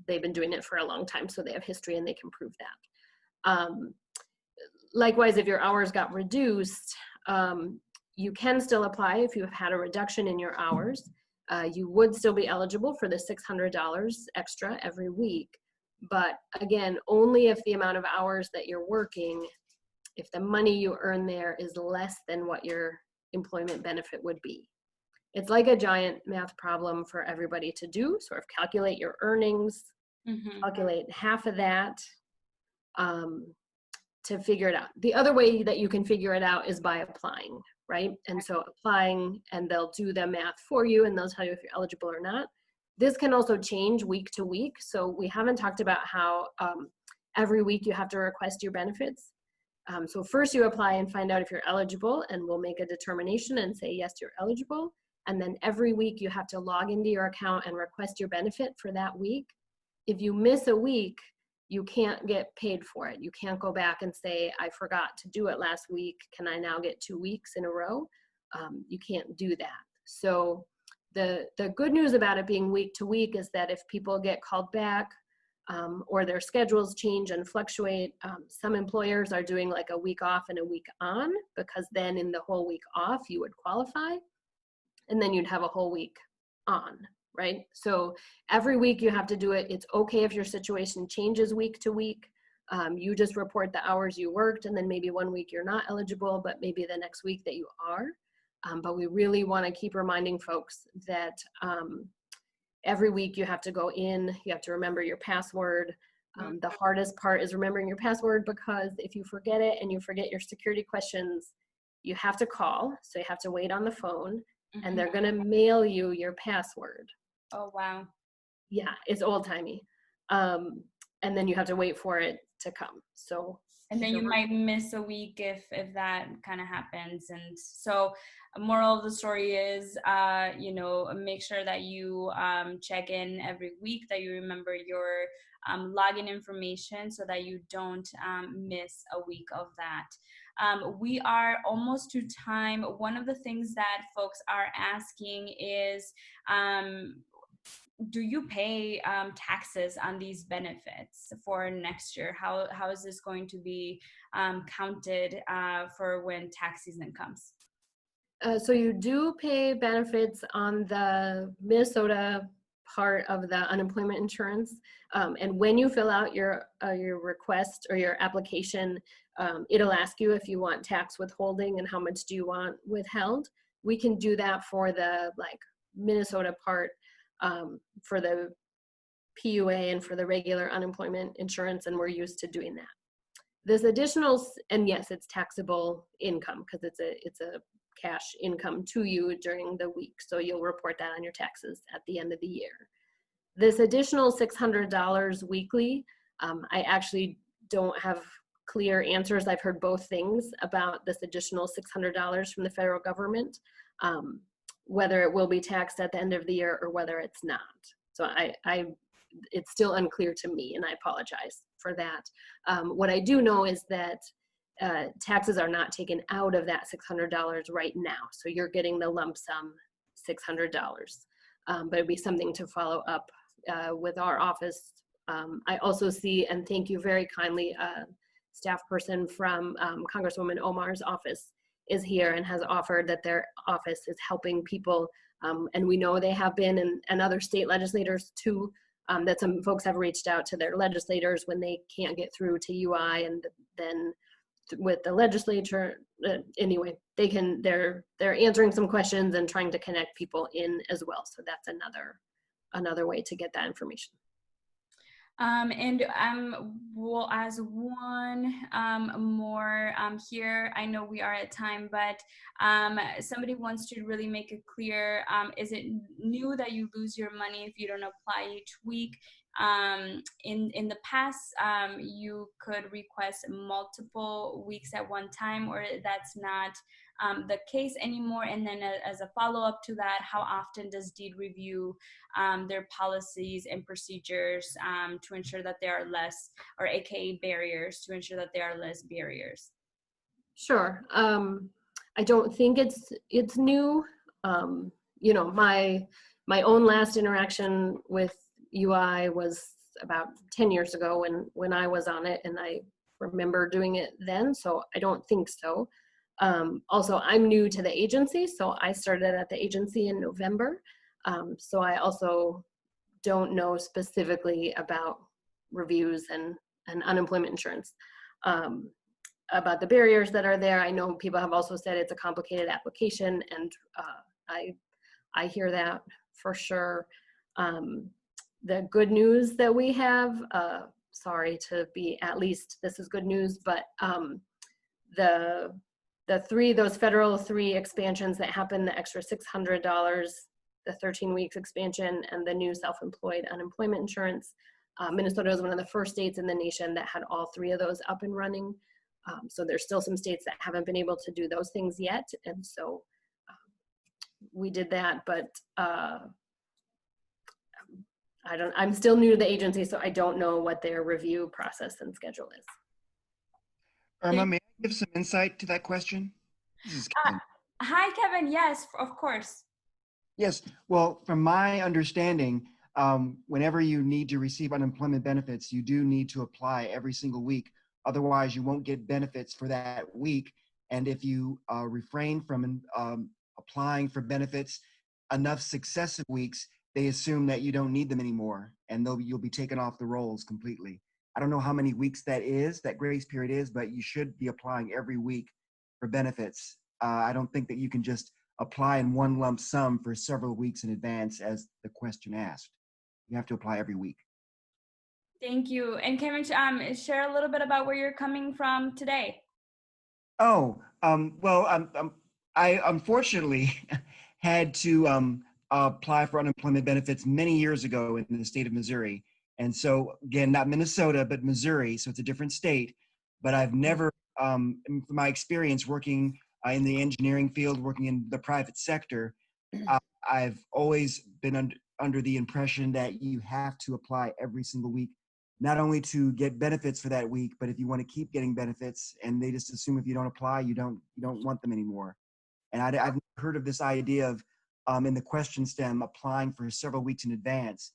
they've been doing it for a long time, so they have history and they can prove that. Likewise, if your hours got reduced, you can still apply if you've had a reduction in your hours. You would still be eligible for the $600 extra every week. But again, only if the amount of hours that you're working, if the money you earn there is less than what your employment benefit would be. It's like a giant math problem for everybody to do. Sort of calculate your earnings, calculate half of that to figure it out. The other way that you can figure it out is by applying, right? And so applying, and they'll do the math for you and they'll tell you if you're eligible or not. This can also change week to week. So we haven't talked about how every week you have to request your benefits. So first you apply and find out if you're eligible, and we'll make a determination and say, yes, you're eligible. And then every week you have to log into your account and request your benefit for that week. If you miss a week, you can't get paid for it. You can't go back and say, I forgot to do it last week. Can I now get 2 weeks in a row? You can't do that. So the good news about it being week to week is that if people get called back or their schedules change and fluctuate, some employers are doing like a week off and a week on, because then in the whole week off you would qualify, and then you'd have a whole week on, right? So every week you have to do it. It's okay if your situation changes week to week. You just report the hours you worked, and then maybe 1 week you're not eligible, but maybe the next week that you are. But we really want to keep reminding folks that every week you have to go in, you have to remember your password. The hardest part is remembering your password, because if you forget it and you forget your security questions, you have to call. So you have to wait on the phone, and they're going to mail you your password. Oh, wow. Yeah, it's old timey. And then you have to wait for it to come. So, and then you might miss a week if that kind of happens. And so moral of the story is, make sure that you check in every week, that you remember your login information so that you don't miss a week of that. We are almost to time. One of the things that folks are asking is, do you pay taxes on these benefits for next year? How is this going to be counted for when tax season comes? So you do pay benefits on the Minnesota part of the unemployment insurance. And when you fill out your request or your application, it'll ask you if you want tax withholding and how much do you want withheld. We can do that for the Minnesota part, for the PUA and for the regular unemployment insurance, and we're used to doing that. This additional, and yes, it's taxable income because it's a cash income to you during the week, so you'll report that on your taxes at the end of the year. This additional $600 weekly, I actually don't have clear answers. I've heard both things about this additional $600 from the federal government, whether it will be taxed at the end of the year or whether it's not. So it's still unclear to me, and I apologize for that. What I do know is that taxes are not taken out of that $600 right now. So you're getting the lump sum $600, but it'd be something to follow up with our office. I also see, and thank you very kindly, staff person from Congresswoman Omar's office is here and has offered that their office is helping people. And we know they have been, and other state legislators too, that some folks have reached out to their legislators when they can't get through to UI, and then with the legislature, anyway, they're answering some questions and trying to connect people in as well. So that's another way to get that information. And well, as one more here, I know we are at time, but somebody wants to really make it clear, is it new that you lose your money if you don't apply each week? In the past, you could request multiple weeks at one time, or that's not the case anymore? And then as a follow-up to that, how often does DEED review their policies and procedures to ensure that there are less, or AKA barriers, to ensure that there are less barriers? Sure. I don't think it's new. You know, my own last interaction with UI was about 10 years ago when I was on it, and I remember doing it then, so I don't think so. Also, I'm new to the agency, so I started at the agency in November. So I also don't know specifically about reviews and unemployment insurance. About the barriers that are there, I know people have also said it's a complicated application, and I hear that for sure. The good news that we have, sorry to be, at least this is good news, but those federal 3 expansions that happened, the extra $600, the 13 weeks expansion, and the new self-employed unemployment insurance. Minnesota is one of the first states in the nation that had all 3 of those up and running. So there's still some states that haven't been able to do those things yet. And so we did that, but I'm still new to the agency, so I don't know what their review process and schedule is. Irma, may I give some insight to that question? This is Kevin. Hi, Kevin. Yes, of course. Yes, well, from my understanding, whenever you need to receive unemployment benefits, you do need to apply every single week. Otherwise, you won't get benefits for that week. And if you refrain from applying for benefits enough successive weeks, they assume that you don't need them anymore, and you'll be taken off the rolls completely. I don't know how many weeks that grace period is, but you should be applying every week for benefits. I don't think that you can just apply in one lump sum for several weeks in advance, as the question asked. You have to apply every week. Thank you. And Kevin, share a little bit about where you're coming from today. Oh, well, I unfortunately had to apply for unemployment benefits many years ago in the state of Missouri. And so, again, not Minnesota, but Missouri, so it's a different state. But I've never, from my experience working in the engineering field, working in the private sector, I've always been under the impression that you have to apply every single week, not only to get benefits for that week, but if you want to keep getting benefits, and they just assume if you don't apply, you don't want them anymore. And I've never heard of this idea of, in the question stem, applying for several weeks in advance.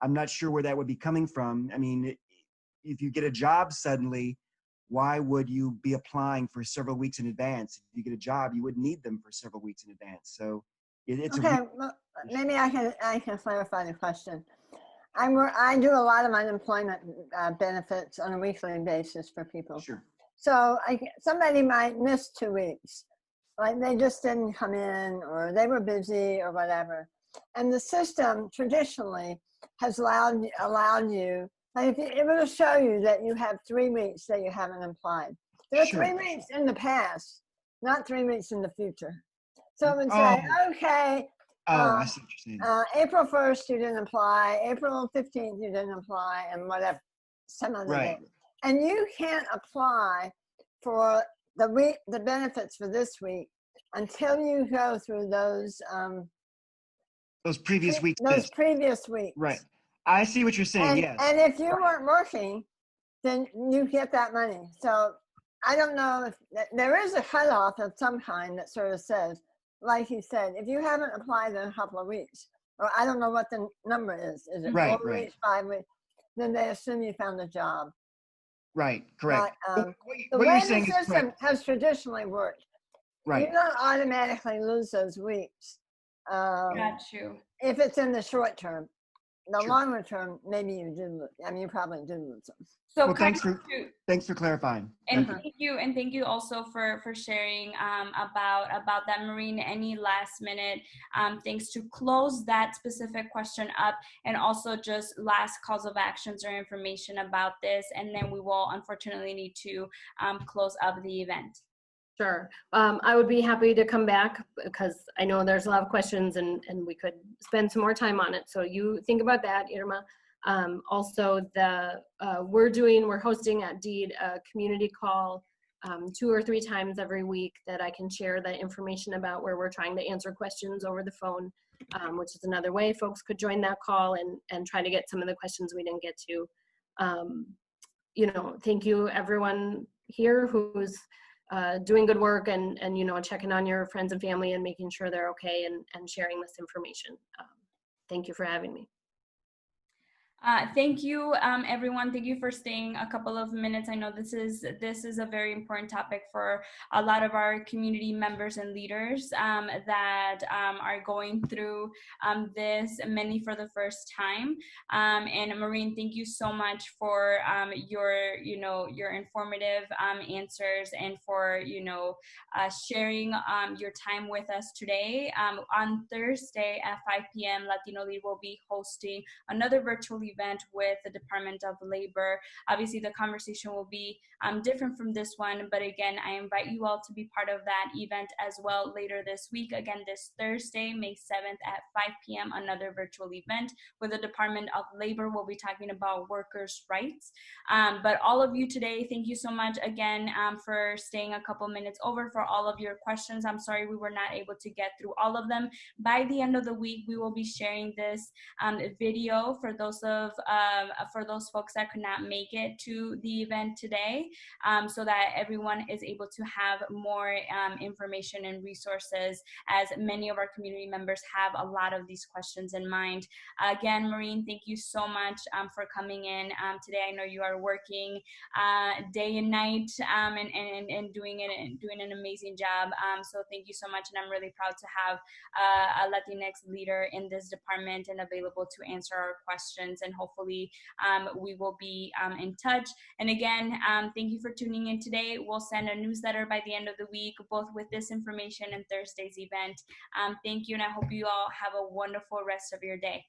I'm not sure where that would be coming from. I mean, if you get a job suddenly, why would you be applying for several weeks in advance? If you get a job, you wouldn't need them for several weeks in advance. So it's okay. Well, maybe I can clarify the question. I do a lot of unemployment benefits on a weekly basis for people. Sure. So somebody might miss 2 weeks, like they just didn't come in, or they were busy, or whatever. And the system traditionally has allowed you, like it will show you that you have 3 weeks that you haven't applied. There are Sure. 3 weeks in the past, not 3 weeks in the future. So it would say, okay, I see what you're saying. April 1st, you didn't apply. April 15th, you didn't apply, and whatever, some other Right. day. And you can't apply for the benefits for this week until you go through those Those previous weeks. previous weeks. Right. I see what you're saying. And, yes. and if you weren't working, then you get that money. So I don't know if there is a cutoff of some kind that sort of says, like he said, if you haven't applied in a couple of weeks, or I don't know what the number is it Right, 4 weeks, 5 weeks, then they assume you found a job. Right. Correct. But, the what way you're the saying is system correct. has traditionally worked, Right. you don't automatically lose those weeks Got you. if it's in the short term. the Sure. longer term, maybe you do, I mean, you probably do lose them. So Well, kind thanks for clarifying. and Thank you. thank you also for sharing about that, Maureen. Any last minute things to close that specific question up, and also just last calls of actions or information about this, and then we will unfortunately need to close up the event. Sure. I would be happy to come back because I know there's a lot of questions and we could spend some more time on it. So you think about that, Irma. Also, we're hosting at DEED a community call 2 or 3 times every week that I can share the information about, where we're trying to answer questions over the phone, which is another way folks could join that call and try to get some of the questions we didn't get to. You know, thank you everyone here who's doing good work and you know, checking on your friends and family and making sure they're okay and sharing this information. Thank you for having me. Thank you, everyone. Thank you for staying a couple of minutes. I know this is a very important topic for a lot of our community members and leaders that are going through this, many for the first time. And Maureen, thank you so much for your informative answers and for sharing your time with us today. On Thursday at 5 p.m., LatinoLEAD will be hosting another virtual event with the Department of Labor. Obviously, the conversation will be different from this one, but again, I invite you all to be part of that event as well later this week. Again, this Thursday, May 7th at 5 p.m., another virtual event with the Department of Labor. We'll be talking about workers' rights. But all of you today, thank you so much again for staying a couple minutes over, for all of your questions. I'm sorry we were not able to get through all of them. By the end of the week, we will be sharing this video for those folks that could not make it to the event today, so that everyone is able to have more information and resources, as many of our community members have a lot of these questions in mind. Again, Maureen, thank you so much for coming in today. I know you are working day and night and doing an amazing job. So thank you so much, and I'm really proud to have a Latinx leader in this department and available to answer our questions, and hopefully we will be in touch. And again, thank you for tuning in today. We'll send a newsletter by the end of the week, both with this information and Thursday's event. Thank you, and I hope you all have a wonderful rest of your day.